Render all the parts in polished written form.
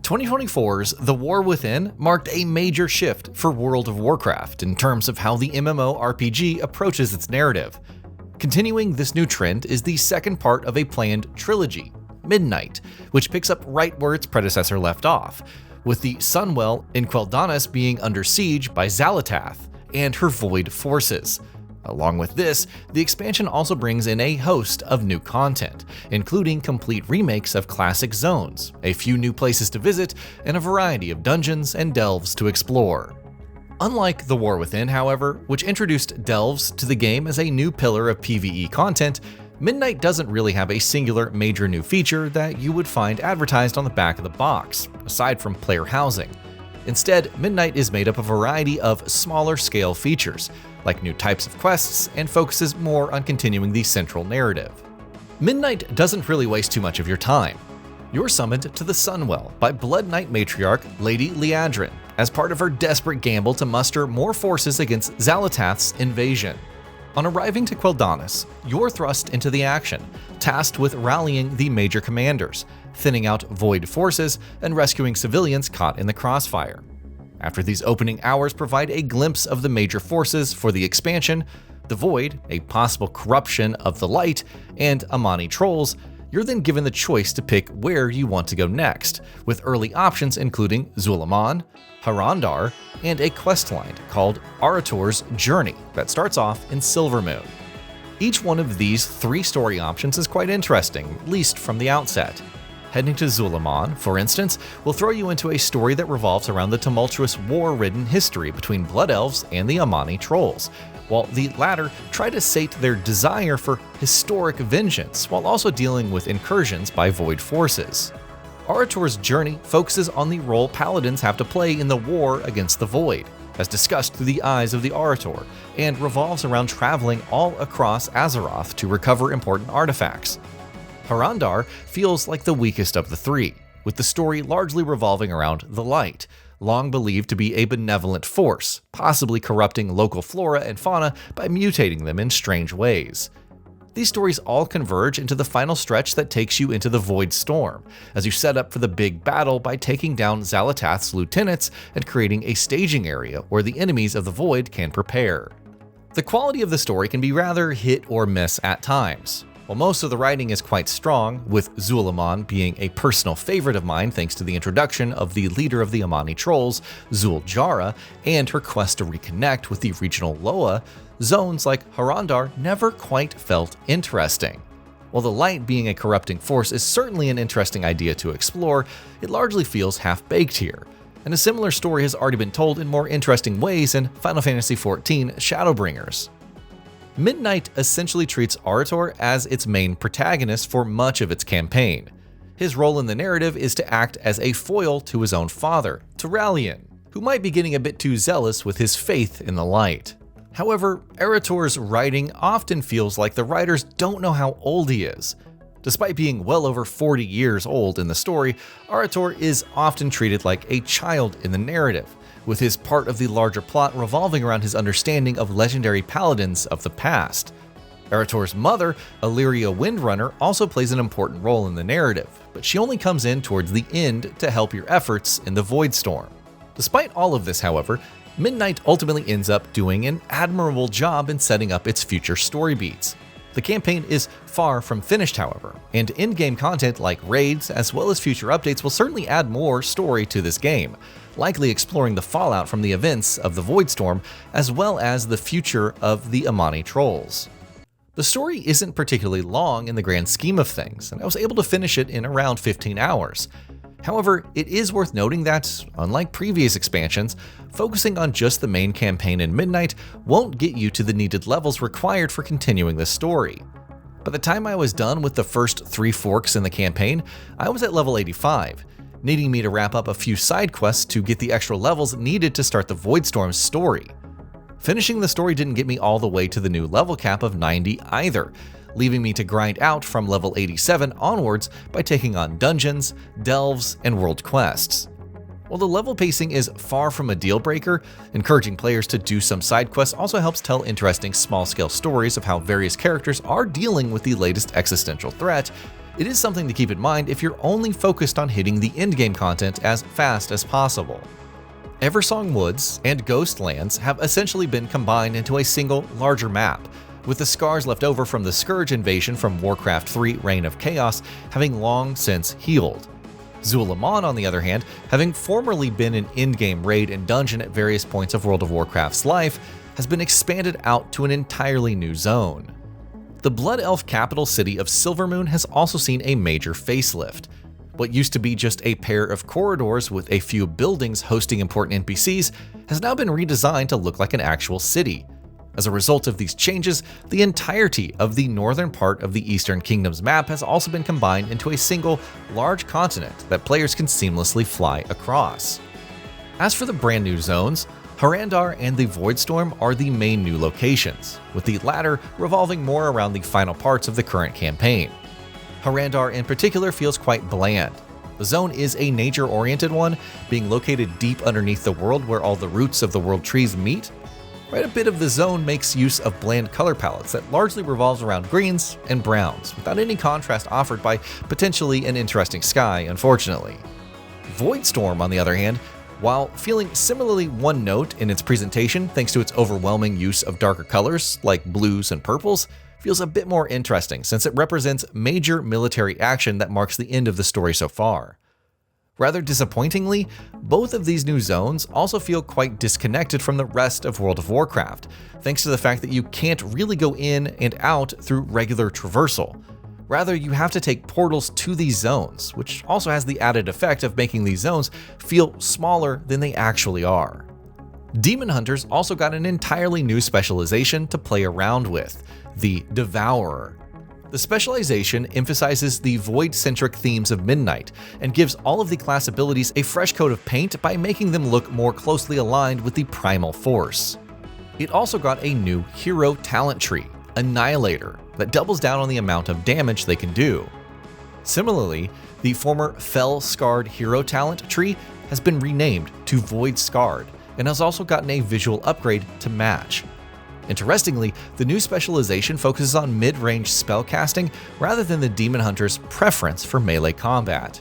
2024's The War Within marked a major shift for World of Warcraft in terms of how the MMORPG approaches its narrative. Continuing this new trend is the second part of a planned trilogy, Midnight, which picks up right where its predecessor left off, with the Sunwell in Quel'Danas being under siege by Xal'atath and her Void forces. Along with this, the expansion also brings in a host of new content, including complete remakes of classic zones, a few new places to visit, and a variety of dungeons and delves to explore. Unlike The War Within, however, which introduced delves to the game as a new pillar of PvE content, Midnight doesn't really have a singular major new feature that you would find advertised on the back of the box, aside from player housing. Instead, Midnight is made up of a variety of smaller scale features, like new types of quests, and focuses more on continuing the central narrative. Midnight doesn't really waste too much of your time. You're summoned to the Sunwell by Blood Knight matriarch Lady Liadrin as part of her desperate gamble to muster more forces against Xal'atath's invasion. On arriving to Quel'Danas, you're thrust into the action, tasked with rallying the major commanders, thinning out Void forces, and rescuing civilians caught in the crossfire. After these opening hours provide a glimpse of the major forces for the expansion, the Void, a possible corruption of the Light, and Amani trolls, you're then given the choice to pick where you want to go next, with early options including Zul'Aman, Harandar, and a questline called Arator's Journey that starts off in Silvermoon. Each one of these 3 story options is quite interesting, at least from the outset. Heading to Zul'Aman, for instance, will throw you into a story that revolves around the tumultuous war-ridden history between Blood Elves and the Amani trolls, while the latter try to sate their desire for historic vengeance while also dealing with incursions by Void forces. Arator's Journey focuses on the role paladins have to play in the war against the Void, as discussed through the eyes of the Arator, and revolves around traveling all across Azeroth to recover important artifacts. Harandar feels like the weakest of the 3, with the story largely revolving around the Light, long believed to be a benevolent force, possibly corrupting local flora and fauna by mutating them in strange ways. These stories all converge into the final stretch that takes you into the Void Storm, as you set up for the big battle by taking down Xal'atath's lieutenants and creating a staging area where the enemies of the Void can prepare. The quality of the story can be rather hit or miss at times. While most of the writing is quite strong, with Zul'Aman being a personal favorite of mine thanks to the introduction of the leader of the Amani trolls, Zul'Jara, and her quest to reconnect with the regional Loa, zones like Harandar never quite felt interesting. While the Light being a corrupting force is certainly an interesting idea to explore, it largely feels half-baked here, and a similar story has already been told in more interesting ways in Final Fantasy XIV Shadowbringers. Midnight essentially treats Arator as its main protagonist for much of its campaign. His role in the narrative is to act as a foil to his own father, Turalyon, who might be getting a bit too zealous with his faith in the Light. However, Arator's writing often feels like the writers don't know how old he is. Despite being well over 40 years old in the story, Arator is often treated like a child in the narrative, with his part of the larger plot revolving around his understanding of legendary paladins of the past. Arator's mother, Alleria Windrunner, also plays an important role in the narrative, but she only comes in towards the end to help your efforts in the Void Storm. Despite all of this, however, Midnight ultimately ends up doing an admirable job in setting up its future story beats. The campaign is far from finished, however, and in-game content like raids as well as future updates will certainly add more story to this game, likely exploring the fallout from the events of the Void Storm as well as the future of the Amani trolls. The story isn't particularly long in the grand scheme of things, and I was able to finish it in around 15 hours. However, it is worth noting that, unlike previous expansions, focusing on just the main campaign in Midnight won't get you to the needed levels required for continuing the story. By the time I was done with the first 3 forks in the campaign, I was at level 85, needing me to wrap up a few side quests to get the extra levels needed to start the Void Storm's story. Finishing the story didn't get me all the way to the new level cap of 90 either, leaving me to grind out from level 87 onwards by taking on dungeons, delves, and world quests. While the level pacing is far from a deal breaker, encouraging players to do some side quests also helps tell interesting small-scale stories of how various characters are dealing with the latest existential threat, It is something to keep in mind if you're only focused on hitting the endgame content as fast as possible. Eversong Woods and Ghostlands have essentially been combined into a single, larger map, with the scars left over from the Scourge invasion from Warcraft 3 Reign of Chaos having long since healed. Zul'Aman, on the other hand, having formerly been an endgame raid and dungeon at various points of World of Warcraft's life, has been expanded out to an entirely new zone. The Blood Elf capital city of Silvermoon has also seen a major facelift. What used to be just a pair of corridors with a few buildings hosting important NPCs has now been redesigned to look like an actual city. As a result of these changes, the entirety of the northern part of the Eastern Kingdom's map has also been combined into a single, large continent that players can seamlessly fly across. As for the brand new zones, Harandar and the Voidstorm are the main new locations, with the latter revolving more around the final parts of the current campaign. Harandar in particular feels quite bland. The zone is a nature-oriented one, being located deep underneath the world where all the roots of the world trees meet. Quite a bit of the zone makes use of bland color palettes that largely revolves around greens and browns, without any contrast offered by potentially an interesting sky, unfortunately. Voidstorm, on the other hand, while feeling similarly one-note in its presentation thanks to its overwhelming use of darker colors like blues and purples, feels a bit more interesting since it represents major military action that marks the end of the story so far. Rather disappointingly, both of these new zones also feel quite disconnected from the rest of World of Warcraft, thanks to the fact that you can't really go in and out through regular traversal. Rather, you have to take portals to these zones, which also has the added effect of making these zones feel smaller than they actually are. Demon Hunters also got an entirely new specialization to play around with, the Devourer. The specialization emphasizes the void-centric themes of Midnight and gives all of the class abilities a fresh coat of paint by making them look more closely aligned with the primal force. It also got a new hero talent tree, Annihilator, that doubles down on the amount of damage they can do. Similarly, the former Fel-Scarred hero talent tree has been renamed to Void-Scarred and has also gotten a visual upgrade to match. Interestingly, the new specialization focuses on mid-range spellcasting rather than the Demon Hunter's preference for melee combat.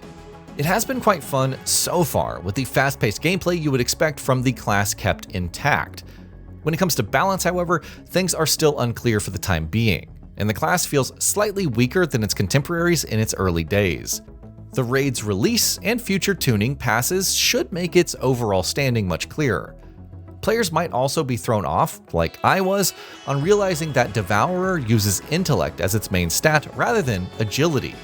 It has been quite fun so far, with the fast-paced gameplay you would expect from the class kept intact. When it comes to balance, however, things are still unclear for the time being, and the class feels slightly weaker than its contemporaries in its early days. The raid's release and future tuning passes should make its overall standing much clearer. Players might also be thrown off, like I was, on realizing that Devourer uses intellect as its main stat rather than agility.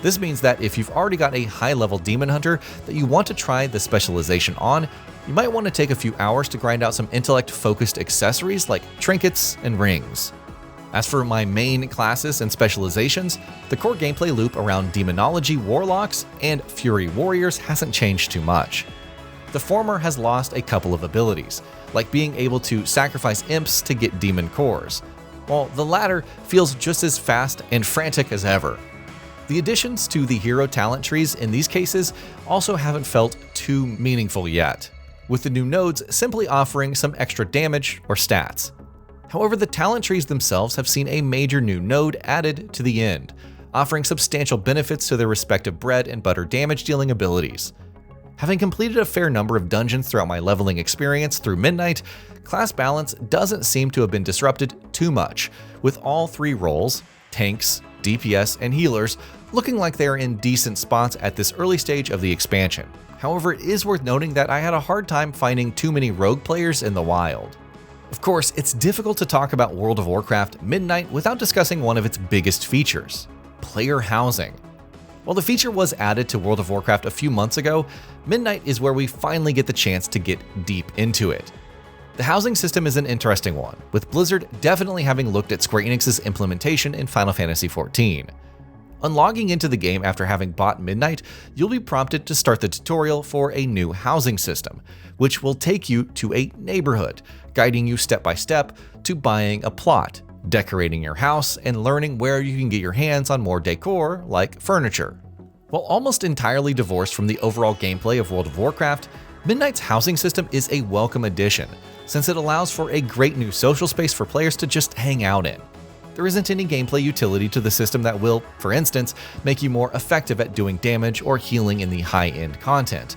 This means that if you've already got a high-level Demon Hunter that you want to try the specialization on, you might want to take a few hours to grind out some intellect-focused accessories like trinkets and rings. As for my main classes and specializations, the core gameplay loop around Demonology Warlocks and Fury Warriors hasn't changed too much. The former has lost a couple of abilities, like being able to sacrifice imps to get demon cores, while the latter feels just as fast and frantic as ever. The additions to the hero talent trees in these cases also haven't felt too meaningful yet, with the new nodes simply offering some extra damage or stats. However, the talent trees themselves have seen a major new node added to the end, offering substantial benefits to their respective bread and butter damage dealing abilities. Having completed a fair number of dungeons throughout my leveling experience through Midnight, class balance doesn't seem to have been disrupted too much, with all three roles, tanks, DPS, and healers, looking like they are in decent spots at this early stage of the expansion. However, it is worth noting that I had a hard time finding too many rogue players in the wild. Of course, it's difficult to talk about World of Warcraft Midnight without discussing one of its biggest features, player housing. While the feature was added to World of Warcraft a few months ago, Midnight is where we finally get the chance to get deep into it. The housing system is an interesting one, with Blizzard definitely having looked at Square Enix's implementation in Final Fantasy XIV. Unlogging into the game after having bought Midnight, you'll be prompted to start the tutorial for a new housing system, which will take you to a neighborhood, guiding you step by step to buying a plot, decorating your house, and learning where you can get your hands on more decor, like furniture. While almost entirely divorced from the overall gameplay of World of Warcraft, Midnight's housing system is a welcome addition, since it allows for a great new social space for players to just hang out in. there isn't any gameplay utility to the system that will, for instance, make you more effective at doing damage or healing in the high-end content.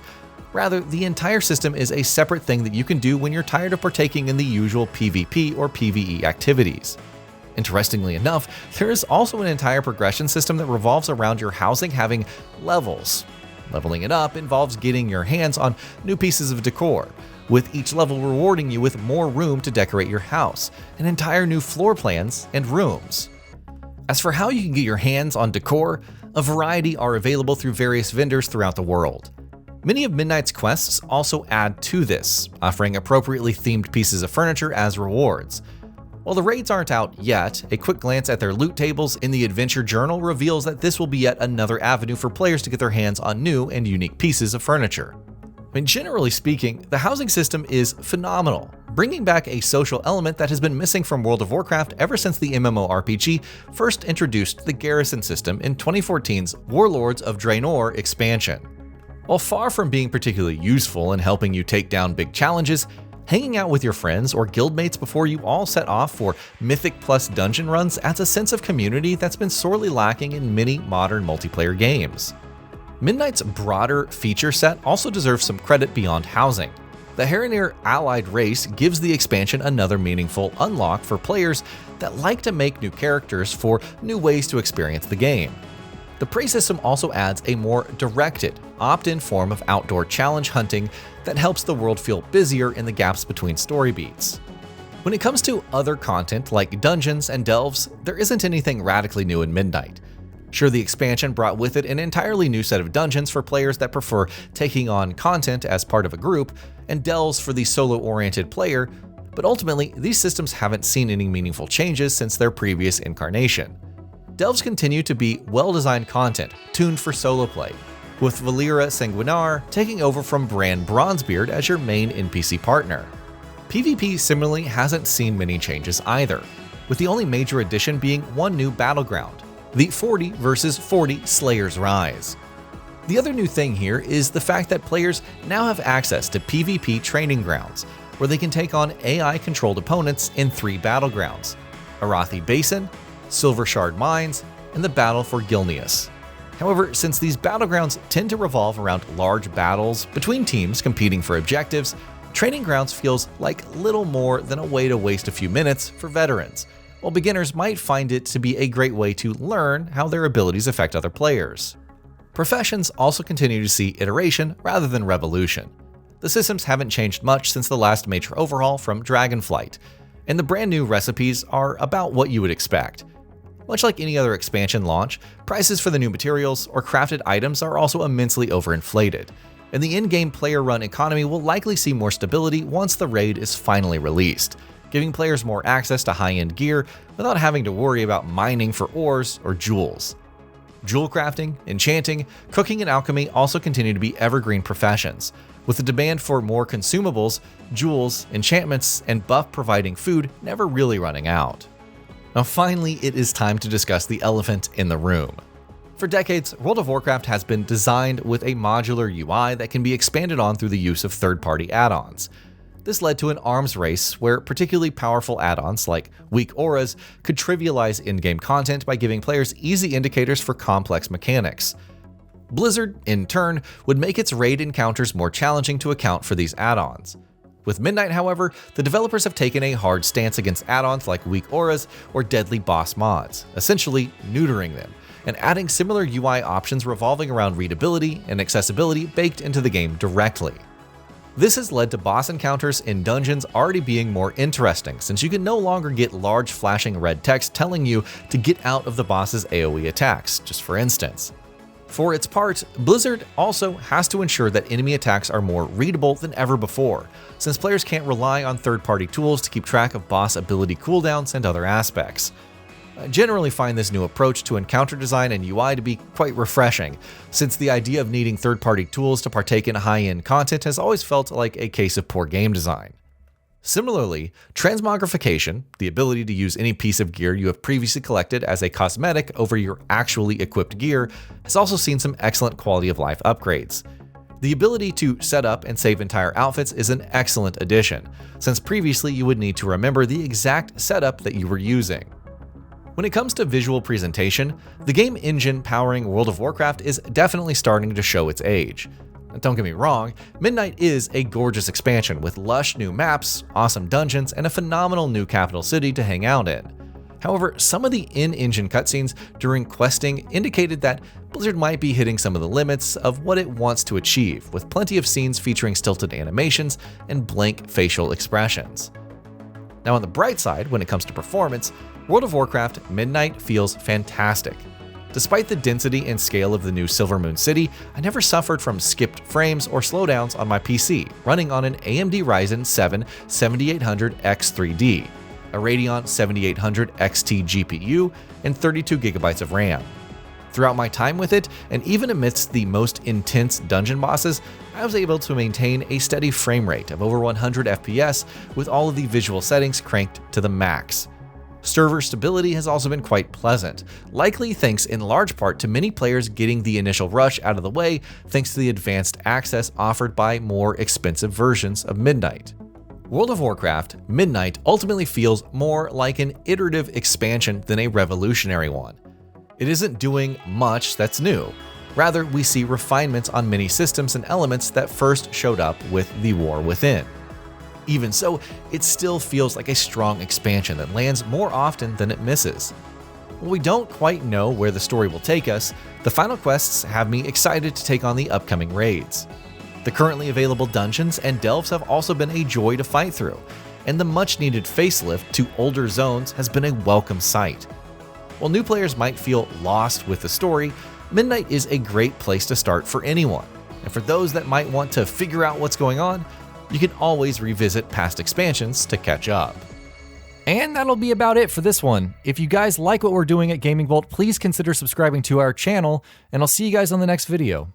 Rather, the entire system is a separate thing that you can do when you're tired of partaking in the usual PvP or PvE activities. Interestingly enough, there is also an entire progression system that revolves around your housing having levels. Leveling it up involves getting your hands on new pieces of decor, with each level rewarding you with more room to decorate your house, and entire new floor plans and rooms. As for how you can get your hands on decor, a variety are available through various vendors throughout the world. Many of Midnight's quests also add to this, offering appropriately themed pieces of furniture as rewards. While the raids aren't out yet, a quick glance at their loot tables in the Adventure Journal reveals that this will be yet another avenue for players to get their hands on new and unique pieces of furniture. Generally speaking, the housing system is phenomenal, bringing back a social element that has been missing from World of Warcraft ever since the MMORPG first introduced the garrison system in 2014's Warlords of Draenor expansion. While far from being particularly useful in helping you take down big challenges, hanging out with your friends or guildmates before you all set off for Mythic Plus dungeon runs adds a sense of community that's been sorely lacking in many modern multiplayer games. Midnight's broader feature set also deserves some credit beyond housing. The Harandar allied race gives the expansion another meaningful unlock for players that like to make new characters for new ways to experience the game. The prey system also adds a more directed, opt-in form of outdoor challenge hunting that helps the world feel busier in the gaps between story beats. When it comes to other content like dungeons and delves, there isn't anything radically new in Midnight. Sure, the expansion brought with it an entirely new set of dungeons for players that prefer taking on content as part of a group, and delves for the solo-oriented player, but ultimately, these systems haven't seen any meaningful changes since their previous incarnation. Delves continue to be well-designed content, tuned for solo play, with Valeria Sanguinar taking over from Bran Bronzebeard as your main NPC partner. PvP similarly hasn't seen many changes either, with the only major addition being one new battleground, the 40 vs 40 Slayer's Rise. The other new thing here is the fact that players now have access to PvP training grounds, where they can take on AI-controlled opponents in 3 battlegrounds: Arathi Basin, Silver Shard Mines, and the Battle for Gilneas. However, since these battlegrounds tend to revolve around large battles between teams competing for objectives, training grounds feels like little more than a way to waste a few minutes for veterans, while beginners might find it to be a great way to learn how their abilities affect other players. Professions also continue to see iteration rather than revolution. The systems haven't changed much since the last major overhaul from Dragonflight, and the brand new recipes are about what you would expect. Much like any other expansion launch, prices for the new materials or crafted items are also immensely overinflated, and the in-game player-run economy will likely see more stability once the raid is finally released, giving players more access to high-end gear without having to worry about mining for ores or jewels. Jewel crafting, enchanting, cooking, and alchemy also continue to be evergreen professions, with the demand for more consumables, jewels, enchantments, and buff-providing food never really running out. Now finally, it is time to discuss the elephant in the room. For decades, World of Warcraft has been designed with a modular UI that can be expanded on through the use of third-party add-ons. This led to an arms race where particularly powerful add-ons like weak auras could trivialize in-game content by giving players easy indicators for complex mechanics. Blizzard, in turn, would make its raid encounters more challenging to account for these add-ons. With Midnight, however, the developers have taken a hard stance against add-ons like weak auras or deadly boss mods, essentially neutering them, and adding similar UI options revolving around readability and accessibility baked into the game directly. This has led to boss encounters in dungeons already being more interesting, since you can no longer get large flashing red text telling you to get out of the boss's AoE attacks, just for instance. For its part, Blizzard also has to ensure that enemy attacks are more readable than ever before, since players can't rely on third-party tools to keep track of boss ability cooldowns and other aspects. I generally find this new approach to encounter design and UI to be quite refreshing, since the idea of needing third-party tools to partake in high-end content has always felt like a case of poor game design. Similarly, transmogrification, the ability to use any piece of gear you have previously collected as a cosmetic over your actually equipped gear, has also seen some excellent quality of life upgrades. The ability to set up and save entire outfits is an excellent addition, since previously you would need to remember the exact setup that you were using. When it comes to visual presentation, the game engine powering World of Warcraft is definitely starting to show its age. Don't get me wrong, Midnight is a gorgeous expansion with lush new maps, awesome dungeons, and a phenomenal new capital city to hang out in. However, some of the in-engine cutscenes during questing indicated that Blizzard might be hitting some of the limits of what it wants to achieve, with plenty of scenes featuring stilted animations and blank facial expressions. Now on the bright side, when it comes to performance, World of Warcraft Midnight feels fantastic. Despite the density and scale of the new Silvermoon City, I never suffered from skipped frames or slowdowns on my PC, running on an AMD Ryzen 7 7800X3D, a Radeon 7800 XT GPU, and 32GB of RAM. Throughout my time with it, and even amidst the most intense dungeon bosses, I was able to maintain a steady frame rate of over 100 FPS with all of the visual settings cranked to the max. Server stability has also been quite pleasant, likely thanks in large part to many players getting the initial rush out of the way thanks to the advanced access offered by more expensive versions of Midnight. World of Warcraft Midnight ultimately feels more like an iterative expansion than a revolutionary one. It isn't doing much that's new. Rather, we see refinements on many systems and elements that first showed up with The War Within. Even so, it still feels like a strong expansion that lands more often than it misses. While we don't quite know where the story will take us, the final quests have me excited to take on the upcoming raids. The currently available dungeons and delves have also been a joy to fight through, and the much-needed facelift to older zones has been a welcome sight. While new players might feel lost with the story, Midnight is a great place to start for anyone, and for those that might want to figure out what's going on, you can always revisit past expansions to catch up. And that'll be about it for this one. If you guys like what we're doing at GamingBolt, please consider subscribing to our channel, and I'll see you guys on the next video.